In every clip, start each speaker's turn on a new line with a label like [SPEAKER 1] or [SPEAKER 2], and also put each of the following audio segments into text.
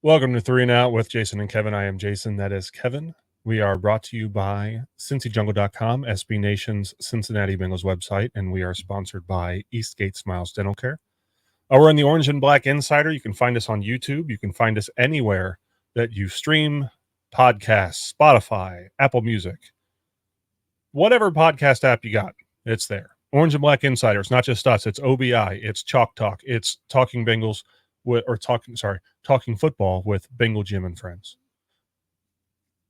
[SPEAKER 1] Welcome to Three and Out with Jason and Kevin. I am Jason. That is Kevin. We are brought to you by CincyJungle.com, SB Nation's Cincinnati Bengals website, and we are sponsored by Eastgate Smiles Dental Care. We're in the Orange and Black Insider. You can find us on YouTube. You can find us anywhere that you stream podcasts, Spotify, Apple Music, whatever podcast app you got, it's there. Orange and Black Insider. It's not just us. It's OBI. It's Chalk Talk. It's Talking Bengals talking football with Bengal Jim and friends.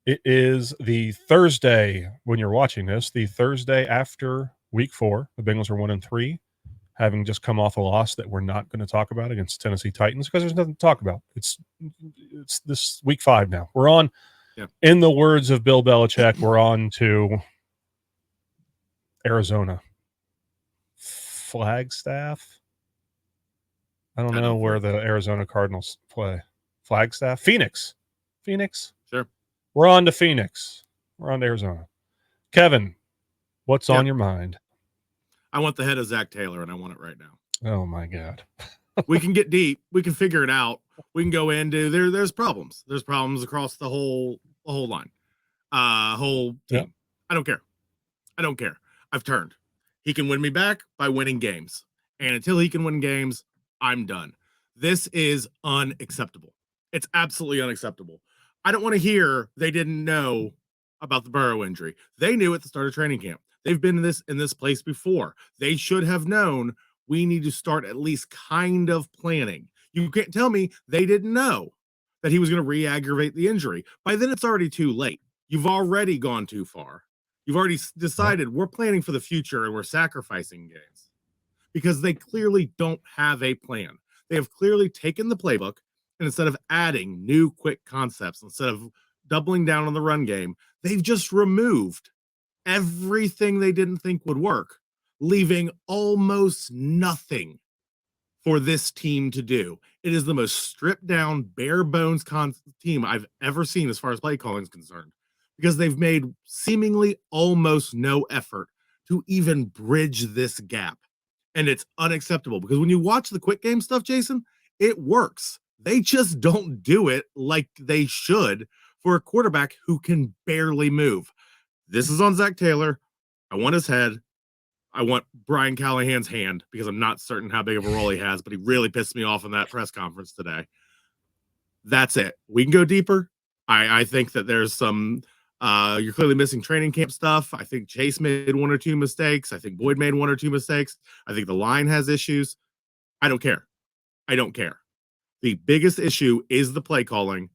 [SPEAKER 1] It is the Thursday when you're watching this, the Thursday after week 4. The Bengals are 1-3, having just come off a loss that we're not going to talk about against Tennessee Titans because there's nothing to talk about. It's this week 5 now. We're on, in the words of Bill Belichick, we're on to Arizona. Flagstaff? I don't know where the Arizona Cardinals play. Flagstaff? Phoenix.
[SPEAKER 2] Sure.
[SPEAKER 1] We're on to Phoenix. We're on to Arizona. Kevin, what's on your mind?
[SPEAKER 2] I want the head of Zach Taylor, and I want it right now.
[SPEAKER 1] Oh, my God.
[SPEAKER 2] We can get deep. We can figure it out. We can go into there's problems. There's problems across the whole line. Whole team.
[SPEAKER 1] Yep.
[SPEAKER 2] I don't care. I've turned. He can win me back by winning games. And until he can win games, I'm done. This is unacceptable. It's absolutely unacceptable. I don't want to hear they didn't know about the Burrow injury. They knew at the start of training camp. They've been in this place before. They should have known we need to start at least kind of planning. You can't tell me they didn't know that he was going to re-aggravate the injury. By then, it's already too late. You've already gone too far. You've already decided we're planning for the future and we're sacrificing games because they clearly don't have a plan. They have clearly taken the playbook, and instead of adding new quick concepts, instead of doubling down on the run game, they've just removed everything they didn't think would work, leaving almost nothing for this team to do. It is the most stripped down, bare bones team I've ever seen as far as play calling is concerned, because they've made seemingly almost no effort to even bridge this gap. And it's unacceptable because when you watch the quick game stuff, Jason, it works. They just don't do it like they should for a quarterback who can barely move. This is on Zach Taylor. I want his head. I want Brian Callahan's hand because I'm not certain how big of a role he has, but he really pissed me off in that press conference today. That's it. We can go deeper. I think that there's some you're clearly missing training camp stuff. I think Chase made 1 or 2 mistakes. I think Boyd made 1 or 2 mistakes. I think the line has issues. I don't care. The biggest issue is the play calling.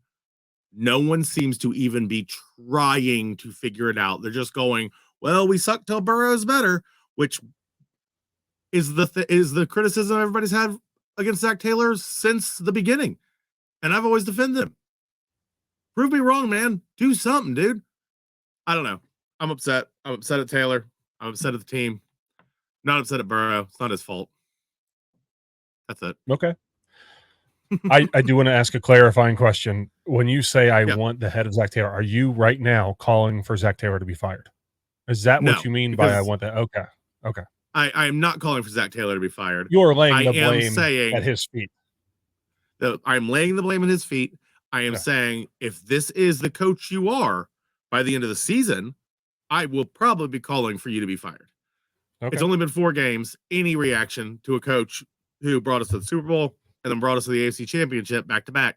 [SPEAKER 2] No one seems to even be trying to figure it out. They're just going, well, we suck till Burrow's better, which is the criticism everybody's had against Zach Taylor since the beginning. And I've always defended him. Prove me wrong, man. Do something, dude. I don't know. I'm upset. I'm upset at Taylor. I'm upset at the team. Not upset at Burrow. It's not his fault. That's it.
[SPEAKER 1] Okay. I do want to ask a clarifying question. When you say I want the head of Zach Taylor, are you right now calling for Zach Taylor to be fired? Is that what you mean by I want that? Okay.
[SPEAKER 2] I am not calling for Zach Taylor to be fired.
[SPEAKER 1] You're laying the blame at his feet.
[SPEAKER 2] I'm laying the blame at his feet. I am saying if this is the coach you are by the end of the season, I will probably be calling for you to be fired. Okay. It's only been 4 games. Any reaction to a coach who brought us to the Super Bowl and then brought us to the AFC Championship back to back?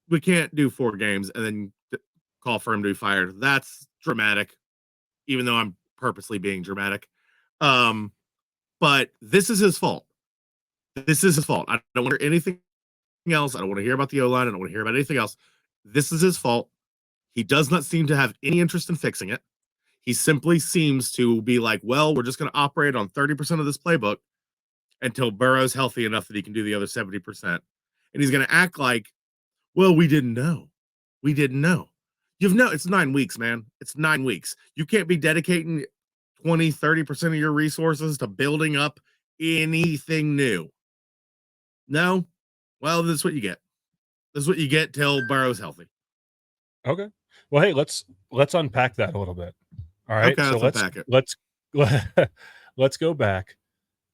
[SPEAKER 2] We can't do 4 games and then call for him to be fired. That's dramatic, even though I'm purposely being dramatic. But this is his fault. I don't want to hear anything else. I don't want to hear about the O-line. I don't want to hear about anything else. This is his fault. He does not seem to have any interest in fixing it. He simply seems to be like, well, we're just going to operate on 30% of this playbook until Burrow's healthy enough that he can do the other 70%. And he's going to act like, well, we didn't know. It's 9 weeks, man. It's 9 weeks. You can't be dedicating 20, 30% of your resources to building up anything new. No? Well, this is what you get. This is what you get till Burrow's healthy.
[SPEAKER 1] Okay. Well, hey, let's unpack that a little bit. All right.
[SPEAKER 2] Okay,
[SPEAKER 1] so
[SPEAKER 2] unpack it.
[SPEAKER 1] let's go back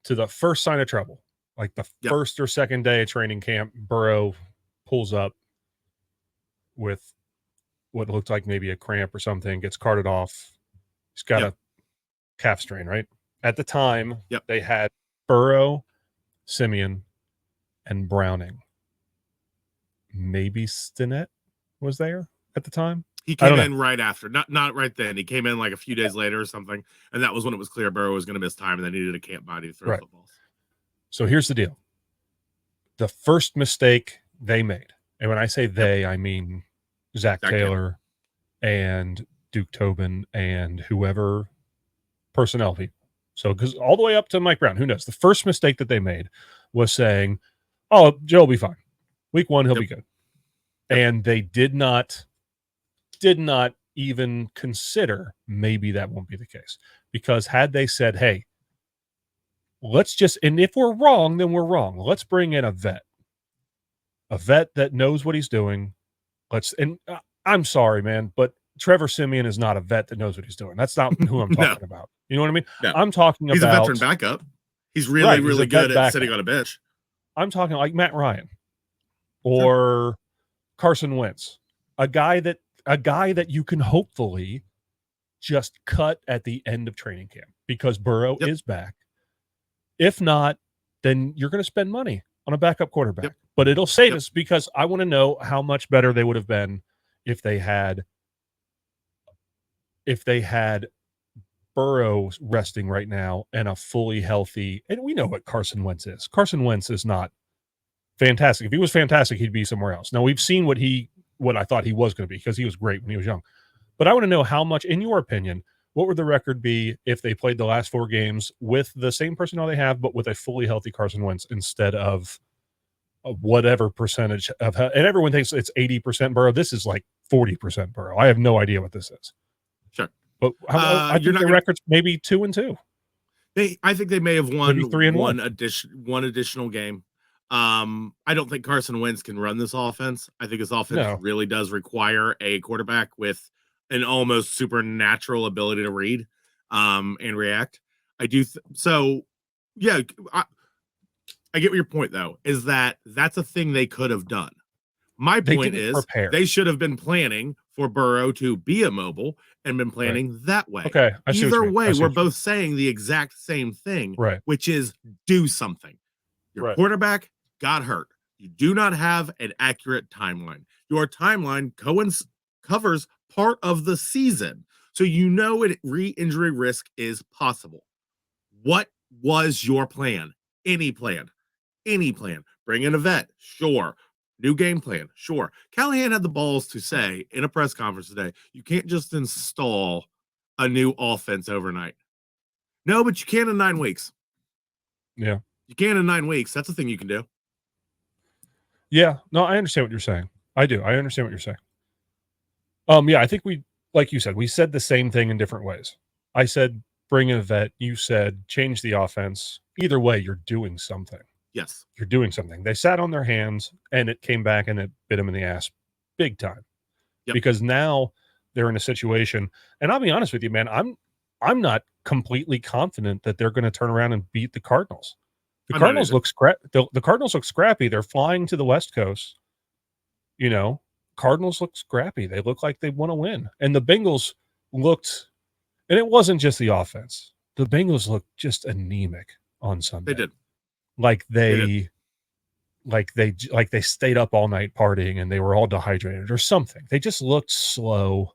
[SPEAKER 1] to the first sign of trouble, like the first or second day of training camp. Burrow pulls up with what looked like maybe a cramp or something, gets carted off. He's got a calf strain, right? At the time, they had Burrow, Simeon, and Browning. Maybe Stinnett was there at the time.
[SPEAKER 2] He came in right after, not right then. He came in like a few days later or something, and that was when it was clear Burrow was going to miss time, and they needed a camp body to throw footballs.
[SPEAKER 1] So here's the deal: the first mistake they made, and when I say they, I mean Zach Taylor and Duke Tobin and whoever personnel people. So because all the way up to Mike Brown, who knows? The first mistake that they made was saying, "Oh, Joe will be fine. Week 1, he'll be good," and they did not even consider maybe that won't be the case, because had they said, hey, let's just, and if we're wrong, then we're wrong. Let's bring in a vet that knows what he's doing. I'm sorry, man, but Trevor Siemian is not a vet that knows what he's doing. That's not who I'm talking about. You know what I mean?
[SPEAKER 2] No.
[SPEAKER 1] I'm talking
[SPEAKER 2] he's
[SPEAKER 1] about.
[SPEAKER 2] He's a veteran backup. He's really good at sitting on a bench.
[SPEAKER 1] I'm talking like Matt Ryan or Carson Wentz, a guy that you can hopefully just cut at the end of training camp because Burrow is back. If not, then you're going to spend money on a backup quarterback. But it'll save us, because I want to know how much better they would have been if they had Burrow resting right now and a fully healthy. And we know what Carson Wentz is. Carson Wentz is not fantastic. If he was fantastic, he'd be somewhere else. Now, we've seen what I thought he was going to be, because he was great when he was young. But I want to know how much, in your opinion, what would the record be if they played the last 4 games with the same personnel they have, but with a fully healthy Carson Wentz instead of whatever percentage of, and everyone thinks it's 80% Burrow. This is like 40% Burrow. I have no idea what this is.
[SPEAKER 2] Sure.
[SPEAKER 1] But I think the record's maybe 2-2.
[SPEAKER 2] I think they may have won
[SPEAKER 1] maybe 3-1.
[SPEAKER 2] one additional game. I don't think Carson Wentz can run this offense. I think his offense really does require a quarterback with an almost supernatural ability to read and react. I do. I get what your point, though, is that's a thing they could have done. My point is they should have been planning for Burrow to be immobile and been planning that way.
[SPEAKER 1] Okay.
[SPEAKER 2] Either way, we're both saying the exact same thing, which is do something. Your quarterback got hurt. You do not have an accurate timeline. Your timeline covers part of the season. So re-injury risk is possible. What was your plan? Any plan. Bring in a vet. Sure. New game plan. Sure. Callahan had the balls to say in a press conference today, you can't just install a new offense overnight. No, but you can in 9 weeks.
[SPEAKER 1] Yeah.
[SPEAKER 2] You can in 9 weeks. That's a thing you can do.
[SPEAKER 1] Yeah. No, I understand what you're saying. I do. I understand what you're saying. Yeah, I think like you said, we said the same thing in different ways. I said, bring in a vet. You said, change the offense. Either way, you're doing something.
[SPEAKER 2] Yes.
[SPEAKER 1] You're doing something. They sat on their hands, and it came back and it bit them in the ass big time. Because now they're in a situation, and I'll be honest with you, man, I'm not completely confident that they're going to turn around and beat the Cardinals. The Cardinals look the Cardinals look scrappy. They're flying to the West Coast. Cardinals look scrappy. They look like they want to win. And the Bengals looked, and it wasn't just the offense. The Bengals looked just anemic on Sunday.
[SPEAKER 2] They did.
[SPEAKER 1] Like they stayed up all night partying and they were all dehydrated or something. They just looked slow,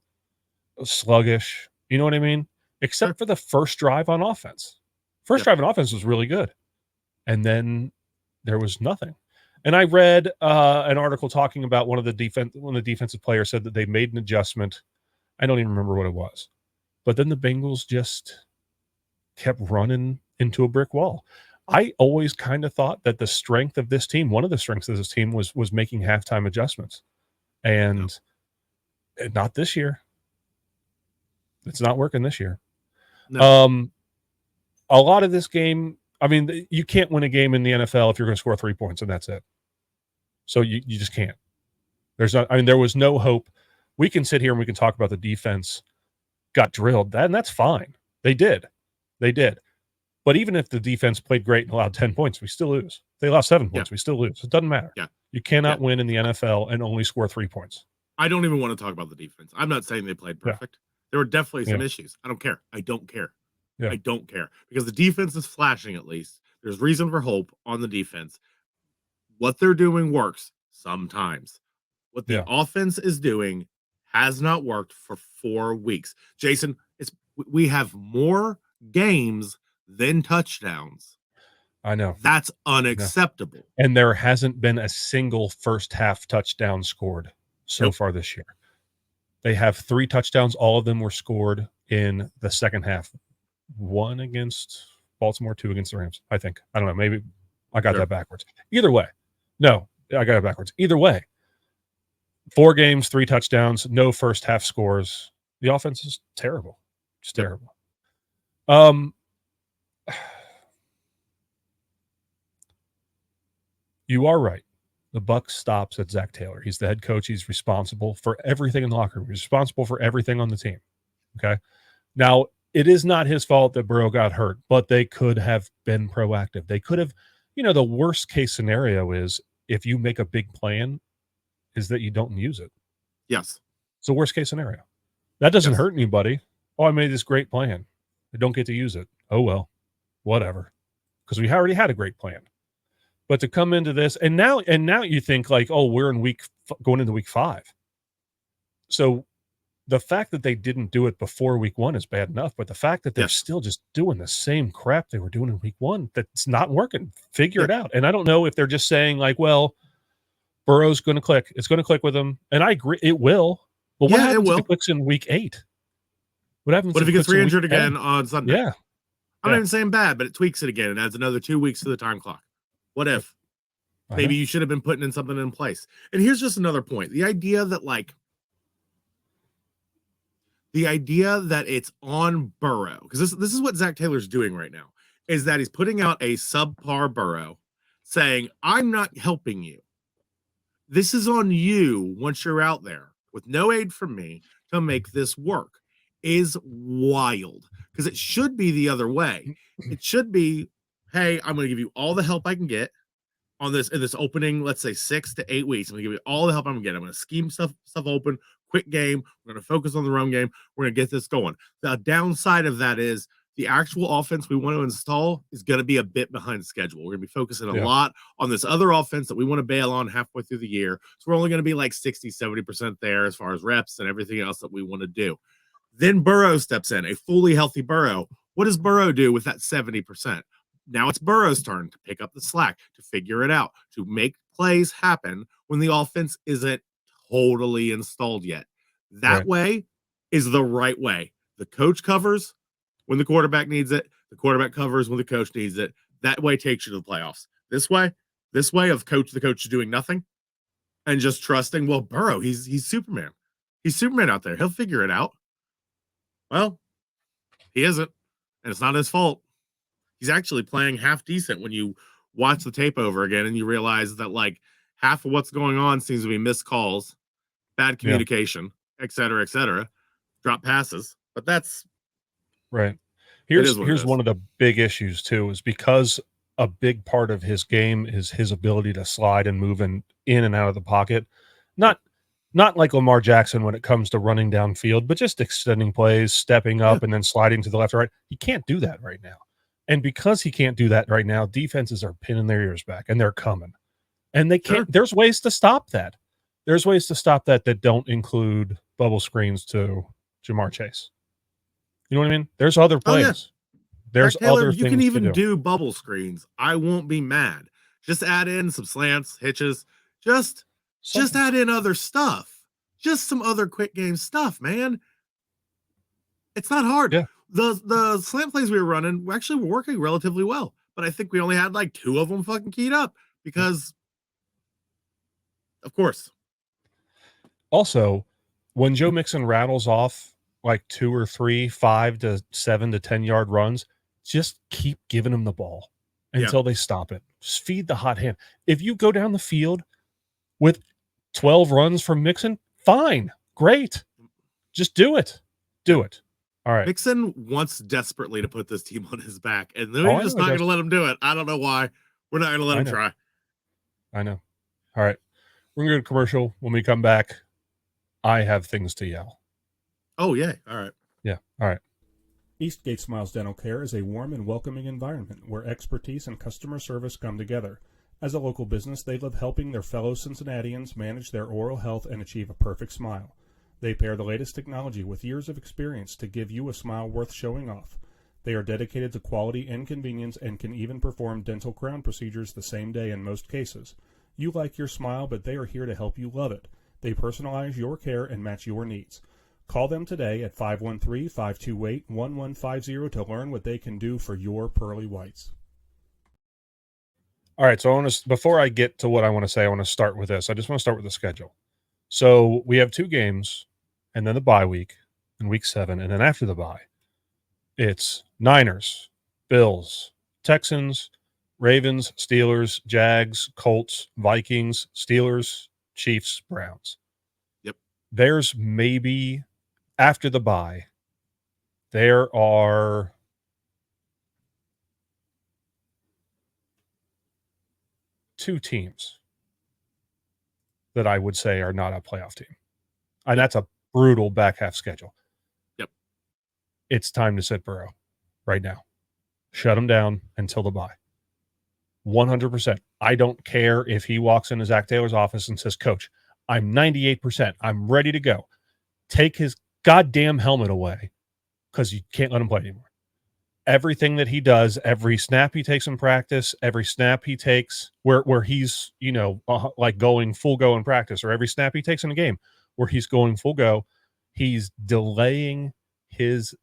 [SPEAKER 1] sluggish. You know what I mean? Except for the first drive on offense. First drive on offense was really good. And then there was nothing. And I read an article talking about one of the defensive players said that they made an adjustment. I don't even remember what it was. But then the Bengals just kept running into a brick wall. I always kind of thought that the strength of this team, one of the strengths of this team was making halftime adjustments. And not this year. It's not working this year. No. A lot of this game, I mean, you can't win a game in the NFL if you're going to score 3 points and that's it. So you just can't. There was no hope. We can sit here and we can talk about the defense got drilled, and that's fine. They did. But even if the defense played great and allowed 10 points, we still lose. They lost 7 points, we still lose. It doesn't matter.
[SPEAKER 2] Yeah.
[SPEAKER 1] You cannot win in the NFL and only score 3 points.
[SPEAKER 2] I don't even want to talk about the defense. I'm not saying they played
[SPEAKER 1] Yeah.
[SPEAKER 2] perfect. There were definitely some
[SPEAKER 1] Yeah.
[SPEAKER 2] issues. I don't care. I don't care.
[SPEAKER 1] Yeah.
[SPEAKER 2] I don't care because the defense is flashing at least. There's reason for hope on the defense. What they're doing works sometimes. What the
[SPEAKER 1] Yeah.
[SPEAKER 2] offense is doing has not worked for 4 weeks. Jason, we have more games than touchdowns.
[SPEAKER 1] I know.
[SPEAKER 2] That's
[SPEAKER 1] I know.
[SPEAKER 2] unacceptable.
[SPEAKER 1] And there hasn't been a single first half touchdown scored so
[SPEAKER 2] Nope.
[SPEAKER 1] far this year. They have 3 touchdowns. All of them were scored in the second half. 1 against Baltimore, 2 against the Rams, I think. I don't know. Maybe I got that backwards. Either way. No, I got it backwards. Either way. 4 games, 3 touchdowns, no first half scores. The offense is terrible. Just terrible. You are right. The buck stops at Zach Taylor. He's the head coach. He's responsible for everything in the locker room. He's responsible for everything on the team. Okay. Now, it is not his fault that Burrow got hurt, but they could have been proactive. They could have, the worst case scenario is if you make a big plan, is that you don't use it.
[SPEAKER 2] Yes.
[SPEAKER 1] It's the worst case scenario. That doesn't hurt anybody. Oh, I made this great plan. I don't get to use it. Oh, well, whatever. Because we already had a great plan. But to come into this, and now you think like, oh, we're in going into week 5. So the fact that they didn't do it before week 1 is bad enough, but the fact that they're still just doing the same crap they were doing in week 1, that's not working. Figure it out. And I don't know if they're just saying like, well, Burrow's going to click. It's going to click with him. And I agree, it will. But what happens if it clicks in week 8? What happens
[SPEAKER 2] if he gets re-injured again on Sunday?
[SPEAKER 1] Yeah.
[SPEAKER 2] I'm not even saying bad, but it tweaks it again and adds another 2 weeks to the time clock. What if? Maybe you should have been putting in something in place. And here's just another point. The idea that it's on Burrow, because this is what Zach Taylor's doing right now, is that he's putting out a subpar Burrow saying, I'm not helping you. This is on you once you're out there with no aid from me to make this work is wild, because it should be the other way. It should be, hey, I'm going to give you all the help I can get on this in this opening, let's say 6 to 8 weeks. I'm going to give you all the help I'm going to get. I'm going to scheme stuff open, quick game. We're going to focus on the run game. We're going to get this going. The downside of that is the actual offense we want to install is going to be a bit behind schedule. We're going to be focusing a lot on this other offense that we want to bail on halfway through the year. So we're only going to be like 60, 70% there as far as reps and everything else that we want to do. Then Burrow steps in, a fully healthy Burrow. What does Burrow do with that 70%? Now it's Burrow's turn to pick up the slack, to figure it out, to make plays happen when the offense isn't totally installed yet. That way is the right way. The coach covers when the quarterback needs it. The quarterback covers when the coach needs it. That way takes you to the playoffs. This way of the coach doing nothing and just trusting, well, Burrow, he's Superman. He's Superman out there. He'll figure it out. Well, he isn't, and it's not his fault. He's actually playing half decent when you watch the tape over again and you realize that like half of what's going on seems to be missed calls, bad communication, et cetera, drop passes. But that's
[SPEAKER 1] right. Here's one of the big issues too, is because a big part of his game is his ability to slide and move in and out of the pocket. Not like Lamar Jackson when it comes to running downfield, but just extending plays, stepping up, and then sliding to the left or right. He can't do that right now. And because he can't do that right now, defenses are pinning their ears back, and they're coming. And they can't. There's ways to stop that. There's ways to stop that don't include bubble screens to Jamar Chase. You know what I mean? There's other plays. There's other things
[SPEAKER 2] you can even
[SPEAKER 1] to
[SPEAKER 2] do bubble screens. I won't be mad. Just add in some slants, hitches. Just add in other stuff. Just some other quick game stuff, man. It's not hard.
[SPEAKER 1] Yeah.
[SPEAKER 2] The slant plays we were running actually were working relatively well, but I think we only had like 2 of them fucking keyed up because, of course.
[SPEAKER 1] Also, when Joe Mixon rattles off like 2 or 3, 5 to 7 to 10 yard runs, just keep giving them the ball until they stop it. Just feed the hot hand. If you go down the field with 12 runs from Mixon, fine, great. Just do it. Do it. All right.
[SPEAKER 2] Mixon wants desperately to put this team on his back, and we're just not going to let him do it. I don't know why. We're not going to let him try.
[SPEAKER 1] I know. All right. We're going to go to commercial. When we come back, I have things to yell.
[SPEAKER 2] Oh, yeah. All right.
[SPEAKER 1] Yeah. All right.
[SPEAKER 3] Eastgate Smiles Dental Care is a warm and welcoming environment where expertise and customer service come together. As a local business, they love helping their fellow Cincinnatians manage their oral health and achieve a perfect smile. They pair the latest technology with years of experience to give you a smile worth showing off. They are dedicated to quality and convenience and can even perform dental crown procedures the same day in most cases. You like your smile, but they are here to help you love it. They personalize your care and match your needs. Call them today at 513-528-1150 to learn what they can do for your pearly whites.
[SPEAKER 1] All right. So I want to, before I get to what I want to say, I want to start with this. I just want to start with the schedule. So we have 2 games and then the bye week in week 7. And then after the bye, it's Niners, Bills, Texans, Ravens, Steelers, Jags, Colts, Vikings, Steelers, Chiefs, Browns.
[SPEAKER 2] Yep.
[SPEAKER 1] There's maybe after the bye, there are 2 teams that I would say are not a playoff team. And that's a brutal back half schedule.
[SPEAKER 2] Yep.
[SPEAKER 1] It's time to sit Burrow right now. Shut him down until the bye. 100%. I don't care if he walks into Zach Taylor's office and says, Coach, I'm 98%. I'm ready to go. Take his goddamn helmet away because you can't let him play anymore. Everything that he does, every snap he takes in practice, every snap he takes where he's, like going full go in practice, or every snap he takes in a game where he's going full go, he's delaying his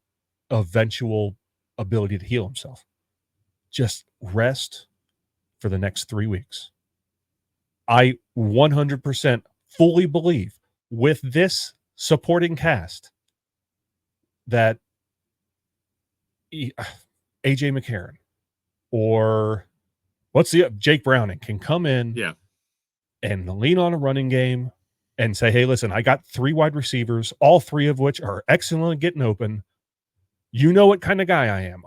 [SPEAKER 1] eventual ability to heal himself. Just rest for the next 3 weeks. I 100% fully believe with this supporting cast that AJ McCarron or Jake Browning can come in and lean on a running game and say, hey, listen, I got 3 wide receivers, all 3 of which are excellent at getting open. You know what kind of guy I am.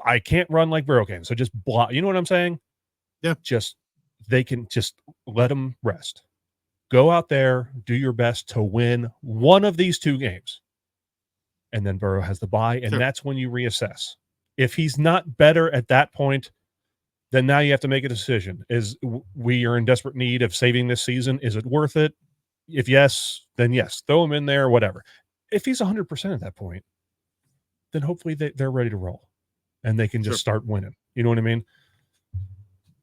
[SPEAKER 1] I can't run like Burrow can, so just block. You know what I'm saying?
[SPEAKER 2] Yeah.
[SPEAKER 1] They can just let them rest. Go out there, do your best to win one of these 2 games. And then Burrow has the bye, and that's when you reassess. If he's not better at that point, then now you have to make a decision. We are in desperate need of saving this season. Is it worth it? If yes, then yes. Throw him in there, whatever. If he's 100% at that point, then hopefully they're ready to roll, and they can just start winning. You know what I mean?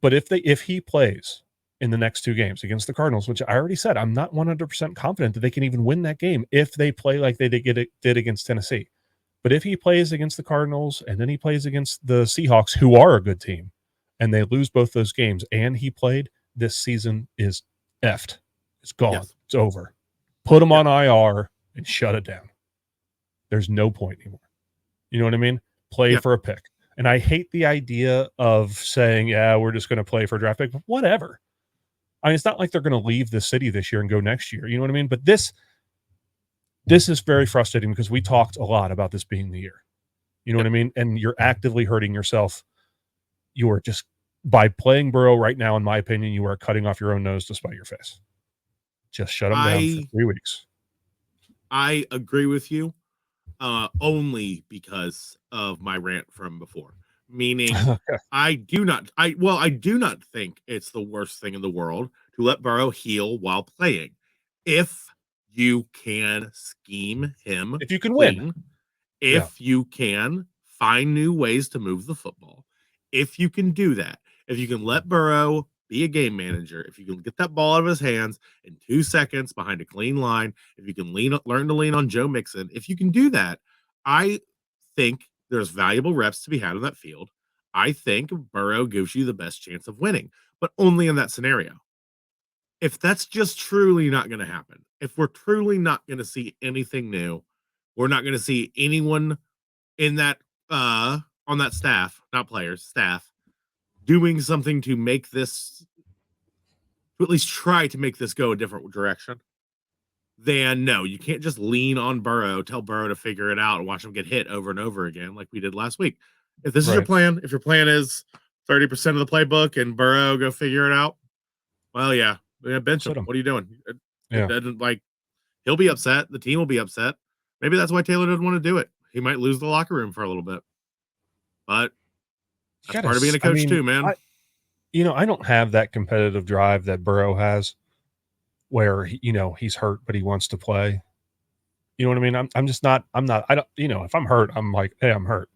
[SPEAKER 1] But if he plays in the next 2 games against the Cardinals, which I already said, I'm not 100% confident that they can even win that game if they play like they did against Tennessee. But if he plays against the Cardinals and then he plays against the Seahawks, who are a good team, and they lose both those games, and he played, this season is effed. It's gone. Yes. It's over. Put him on IR and shut it down. There's no point anymore. You know what I mean? Play for a pick. And I hate the idea of saying, we're just going to play for a draft pick. Whatever. I mean, it's not like they're going to leave the city this year and go next year. You know what I mean? But this is very frustrating because we talked a lot about this being the year. You know what I mean? And you're actively hurting yourself. You are just, by playing Burrow right now, in my opinion, you are cutting off your own nose to spite your face. Just shut him down for 3 weeks.
[SPEAKER 2] I agree with you, only because of my rant from before. Meaning, I do not think it's the worst thing in the world to let Burrow heal while playing. If you can scheme him,
[SPEAKER 1] if you can win,
[SPEAKER 2] if you can find new ways to move the football, if you can do that, if you can let Burrow be a game manager, if you can get that ball out of his hands in 2 seconds behind a clean line, if you can learn to lean on Joe Mixon, if you can do that, I think there's valuable reps to be had on that field. I think Burrow gives you the best chance of winning, but only in that scenario. If that's just truly not going to happen, if we're truly not going to see anything new, we're not going to see anyone in that on that staff, not players, staff, doing something to make this, to at least try to make this go a different direction, then no, you can't just lean on Burrow, tell Burrow to figure it out and watch him get hit over and over again like we did last week. If this is your plan, if your plan is 30% of the playbook and Burrow go figure it out, well, bench him. What are you doing? It doesn't, like, He'll be upset. The team will be upset. Maybe that's why Taylor doesn't want to do it. He might lose the locker room for a little bit. But that's part of being a coach too, man.
[SPEAKER 1] I don't have that competitive drive that Burrow has where, he's hurt, but he wants to play. You know what I mean? I'm just not, I don't, if I'm hurt, I'm like, hey, I'm hurt.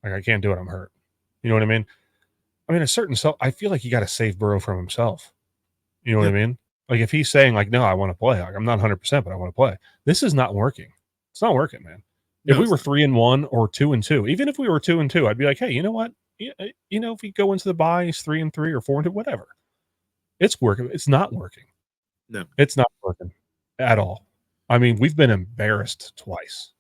[SPEAKER 1] Like, I can't do it. I'm hurt. You know what I mean? I feel like you got to save Burrow from himself. You know what I mean? Like, if he's saying, like, no, I want to play. Like, I'm not 100%, but I want to play. This is not working. It's not working, man. If we were 3-1 or 2-2, even if we were 2-2, I'd be like, hey, you know what? If we go into the bye, he's 3-3 or 4-2, whatever. It's working. It's not working.
[SPEAKER 2] No,
[SPEAKER 1] it's not working at all. I mean, we've been embarrassed twice.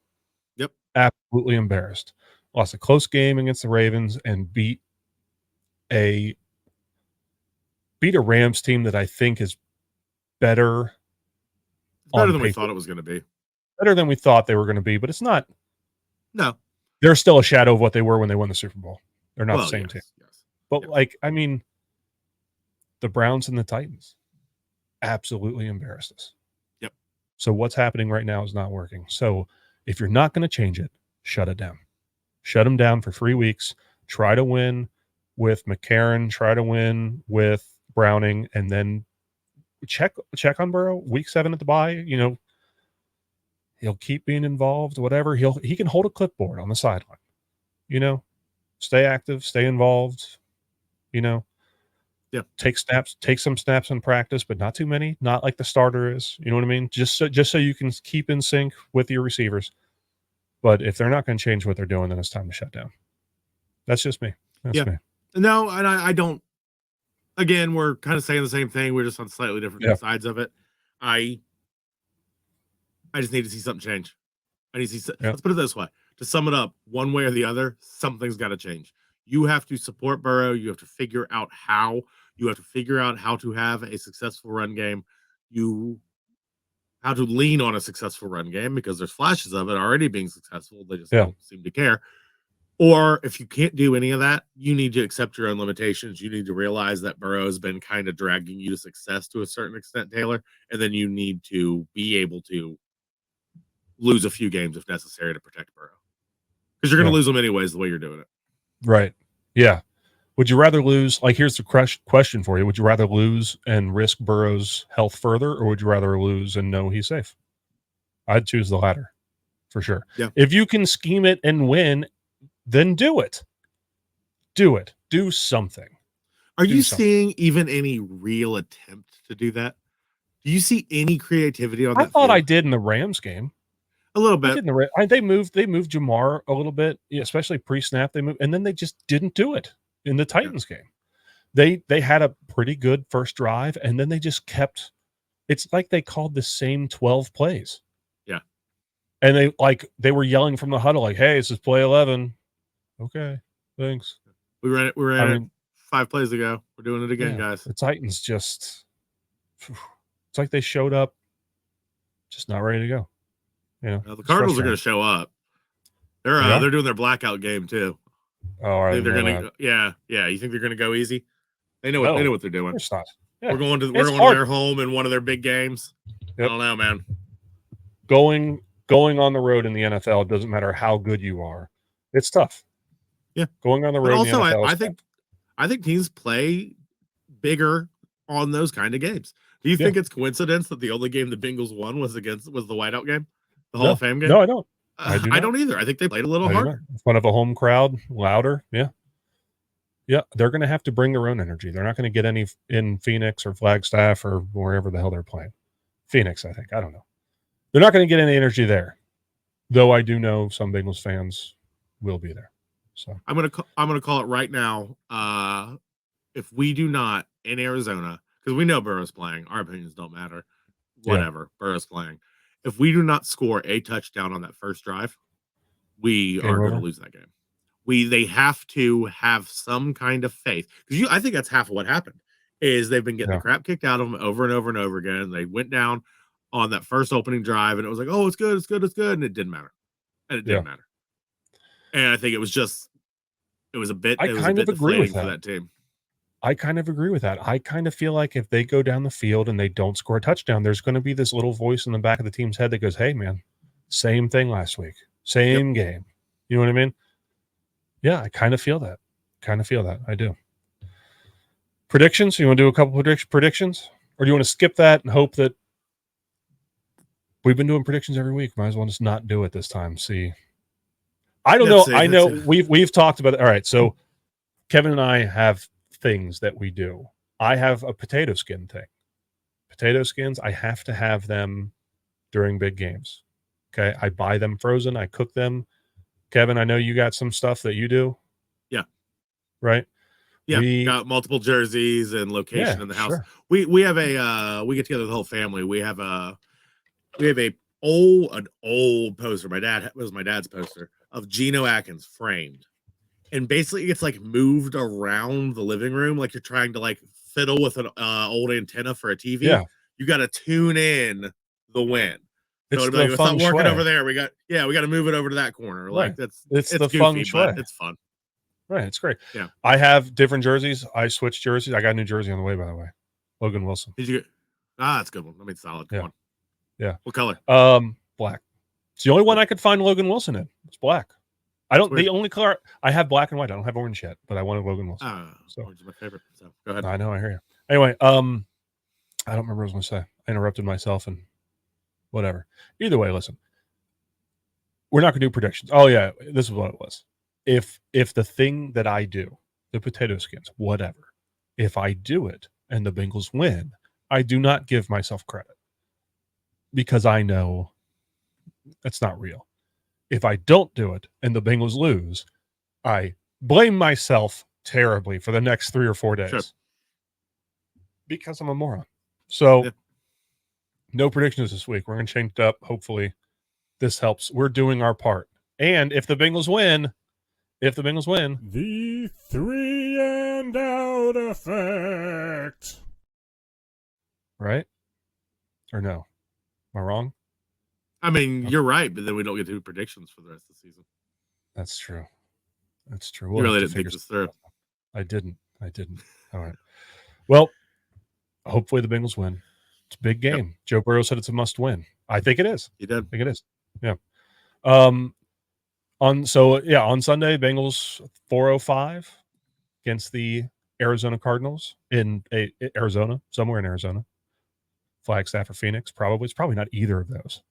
[SPEAKER 2] Yep.
[SPEAKER 1] Absolutely embarrassed. Lost a close game against the Ravens and beat a Rams team that I think is better.
[SPEAKER 2] It's better than we thought it was going to be.
[SPEAKER 1] Better than we thought they were going to be, but it's not.
[SPEAKER 2] No.
[SPEAKER 1] They're still a shadow of what they were when they won the Super Bowl. They're not the same team.
[SPEAKER 2] Yes.
[SPEAKER 1] But, the Browns and the Titans absolutely embarrassed us.
[SPEAKER 2] Yep.
[SPEAKER 1] So what's happening right now is not working. So if you're not going to change it, shut it down. Shut them down for 3 weeks. Try to win with McCarron. Try to win with Browning, and then check on Burrow. Week 7 at the bye. He'll keep being involved. Whatever. He can hold a clipboard on the sideline. Stay active. Stay involved.
[SPEAKER 2] Yeah.
[SPEAKER 1] Take some snaps in practice, but not too many. Not like the starter is. You know what I mean? Just so you can keep in sync with your receivers. But if they're not going to change what they're doing, then it's time to shut down. That's just me. That's me.
[SPEAKER 2] No, and I don't. Again, we're kind of saying the same thing. We're just on slightly different sides of it. I just need to see something change. I need to see. Let's put it this way. To sum it up, one way or the other, something's got to change. You have to support Burrow. You have to figure out how. You have to figure out how to have a successful run game. How to lean on a successful run game, because there's flashes of it already being successful. They just don't seem to care. Or if you can't do any of that, you need to accept your own limitations. You need to realize that Burrow has been kind of dragging you to success to a certain extent, Taylor, and then you need to be able to lose a few games if necessary to protect Burrow, because you're going to lose them anyways the way you're doing it.
[SPEAKER 1] Right. Yeah. Would you rather lose? Like, here's the question for you. Would you rather lose and risk Burrow's health further, or would you rather lose and know he's safe? I'd choose the latter for sure.
[SPEAKER 2] Yeah.
[SPEAKER 1] If you can scheme it and win, then do it. Do it. Do something.
[SPEAKER 2] Are you seeing even any real attempt to do that? Do you see any creativity on that?
[SPEAKER 1] I thought I did in the Rams game.
[SPEAKER 2] A little bit.
[SPEAKER 1] They moved Jamar a little bit, especially pre-snap. They moved, and then they just didn't do it in the Titans game. They had a pretty good first drive, and then they just kept. It's like they called the same 12 plays.
[SPEAKER 2] Yeah,
[SPEAKER 1] and they were yelling from the huddle like, "Hey, this is play 11." Okay, thanks.
[SPEAKER 2] We ran it 5 plays ago. We're doing it again, guys.
[SPEAKER 1] The Titans just. It's like they showed up, just not ready to go.
[SPEAKER 2] The Cardinals are going to show up. They're doing their blackout game too.
[SPEAKER 1] Oh,
[SPEAKER 2] I think they're going to. Yeah. You think they're going to go easy? They know what they're doing.
[SPEAKER 1] It's not. Yeah.
[SPEAKER 2] We're going to their home in one of their big games.
[SPEAKER 1] Yep.
[SPEAKER 2] I don't know, man.
[SPEAKER 1] Going on the road in the NFL, it doesn't matter how good you are. It's tough.
[SPEAKER 2] Yeah,
[SPEAKER 1] going on the road.
[SPEAKER 2] But also,
[SPEAKER 1] in the NFL
[SPEAKER 2] I think teams play bigger on those kind of games. Do you think it's coincidence that the only game the Bengals won was the whiteout game? The Hall of Fame game?
[SPEAKER 1] No, I don't.
[SPEAKER 2] I don't either. I think they played a little harder.
[SPEAKER 1] In front of a home crowd, louder. Yeah. Yeah, they're going to have to bring their own energy. They're not going to get any in Phoenix or Flagstaff or wherever the hell they're playing. Phoenix, I think. I don't know. They're not going to get any energy there. Though I do know some Bengals fans will be there. So
[SPEAKER 2] I'm gonna call it right now. If we do not in Arizona, because we know Burrow's playing, our opinions don't matter. Whatever, Burrow's playing. If we do not score a touchdown on that first drive, we are going to lose that game. They have to have some kind of faith, because I think that's half of what happened. Is they've been getting the crap kicked out of them over and over and over again. They went down on that first opening drive, and it was like, oh, it's good, and it didn't matter, and it didn't matter. And I think it was a bit.
[SPEAKER 1] I kind of agree with
[SPEAKER 2] that team.
[SPEAKER 1] I kind of agree with that. I kind of feel like if they go down the field and they don't score a touchdown, there's going to be this little voice in the back of the team's head that goes, hey, man, same thing last week. Same game. You know what I mean? Yeah, I kind of feel that. I do. Predictions? You want to do a couple predictions? Or do you want to skip that and hope that we've been doing predictions every week? Might as well just not do it this time. See. I don't know. I know we've talked about it. All right, so Kevin and I have things that we do. I have a potato skin thing. Potato skins, I have to have them during big games. Okay, I buy them frozen. I cook them. Kevin, I know you got some stuff that you do.
[SPEAKER 2] Yeah.
[SPEAKER 1] Right?
[SPEAKER 2] Yeah, we got multiple jerseys and location in the house. Sure. We have we get together with the whole family. We have an old poster. It was my dad's poster of Geno Atkins framed. And basically it's like moved around the living room like you're trying to like fiddle with an old antenna for a TV.
[SPEAKER 1] Yeah.
[SPEAKER 2] You got to tune in the wind.
[SPEAKER 1] So
[SPEAKER 2] it's like, it's not working over there. We got to move it over to that corner. Like it's
[SPEAKER 1] the
[SPEAKER 2] goofy,
[SPEAKER 1] feng shui.
[SPEAKER 2] It's fun.
[SPEAKER 1] Right, it's great.
[SPEAKER 2] Yeah.
[SPEAKER 1] I have different jerseys. I switched jerseys. I got a new jersey on the way, by the way. Logan Wilson.
[SPEAKER 2] Did you get that's a good one. I mean solid. Come on.
[SPEAKER 1] Yeah.
[SPEAKER 2] What color?
[SPEAKER 1] Black. It's the only one I could find Logan Wilson in. It's black. The only color I have black and white. I don't have orange yet, but I wanted Logan Wilson.
[SPEAKER 2] So orange is my favorite. So go ahead.
[SPEAKER 1] I know, I hear you. Anyway, I don't remember what I was going to say. I interrupted myself and whatever. Either way, listen. We're not going to do predictions. Oh yeah, this is what it was. If the thing that I do, the potato skins, whatever, if I do it and the Bengals win, I do not give myself credit because I know that's not real. If I don't do it and the Bengals lose, I blame myself terribly for the next 3 or 4 days.
[SPEAKER 2] Sure.
[SPEAKER 1] Because I'm a moron. So no predictions this week. We're going to change it up. Hopefully this helps. We're doing our part. And if the Bengals win,
[SPEAKER 3] the 3 and out effect.
[SPEAKER 1] Right? Or no? Am I wrong?
[SPEAKER 2] I mean, you're right, but then we don't get to do predictions for the rest of the season.
[SPEAKER 1] That's true.
[SPEAKER 2] You really didn't think this through.
[SPEAKER 1] I didn't. All right. Well, hopefully the Bengals win. It's a big game. Yep. Joe Burrow said it's a must win. I think it is.
[SPEAKER 2] He did.
[SPEAKER 1] I think it is. Yeah. On Sunday, Bengals 4:05 against the Arizona Cardinals in Arizona, somewhere in Arizona. Flagstaff or Phoenix, probably. It's probably not either of those.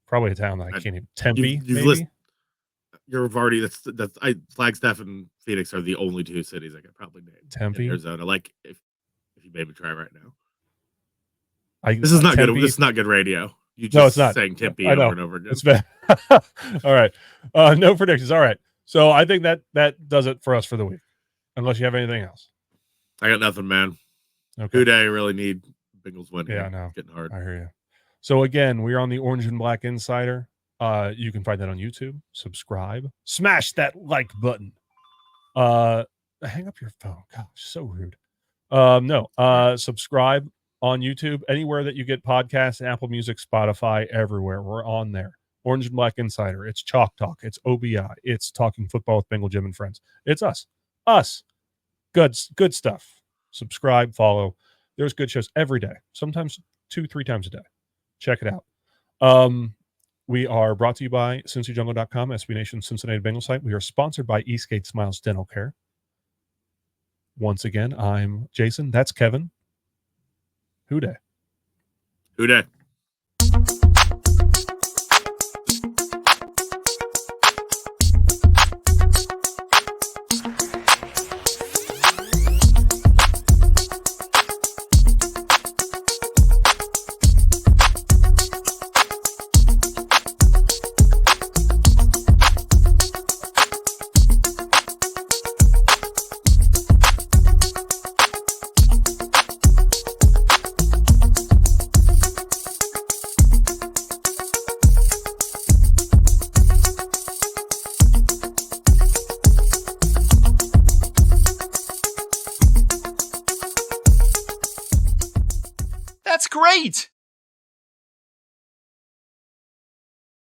[SPEAKER 1] Probably a town that I can't even. Tempe, maybe?
[SPEAKER 2] You've already Flagstaff and Phoenix are the only 2 cities I could probably name.
[SPEAKER 1] Tempe,
[SPEAKER 2] Arizona. Like if you made me try right now. This is not Tempe. Good. This is not good radio. You just
[SPEAKER 1] it's not.
[SPEAKER 2] Saying Tempe over and over again.
[SPEAKER 1] It's bad. All right. No predictions. All right. So I think that does it for us for the week. Unless you have anything else.
[SPEAKER 2] I got nothing, man.
[SPEAKER 1] Okay.
[SPEAKER 2] Who day I really need Bengals win.
[SPEAKER 1] Yeah, I know.
[SPEAKER 2] It's getting hard.
[SPEAKER 1] I hear you. So again, we're on the Orange and Black Insider. You can find that on YouTube. Subscribe. Smash that like button. Hang up your phone. Gosh, so rude. Subscribe on YouTube, anywhere that you get podcasts, Apple Music, Spotify, everywhere. We're on there. Orange and Black Insider. It's Chalk Talk. It's OBI. It's Talking Football with Bengal Jim and Friends. It's us. Good stuff. Subscribe, follow. There's good shows every day. Sometimes 2-3 times a day. Check it out. We are brought to you by CincyJungle.com, SB Nation's Cincinnati Bengals site. We are sponsored by Eastgate Smiles Dental Care. Once again, I'm Jason. That's Kevin. Who day?
[SPEAKER 2] Who day?
[SPEAKER 4] That's great!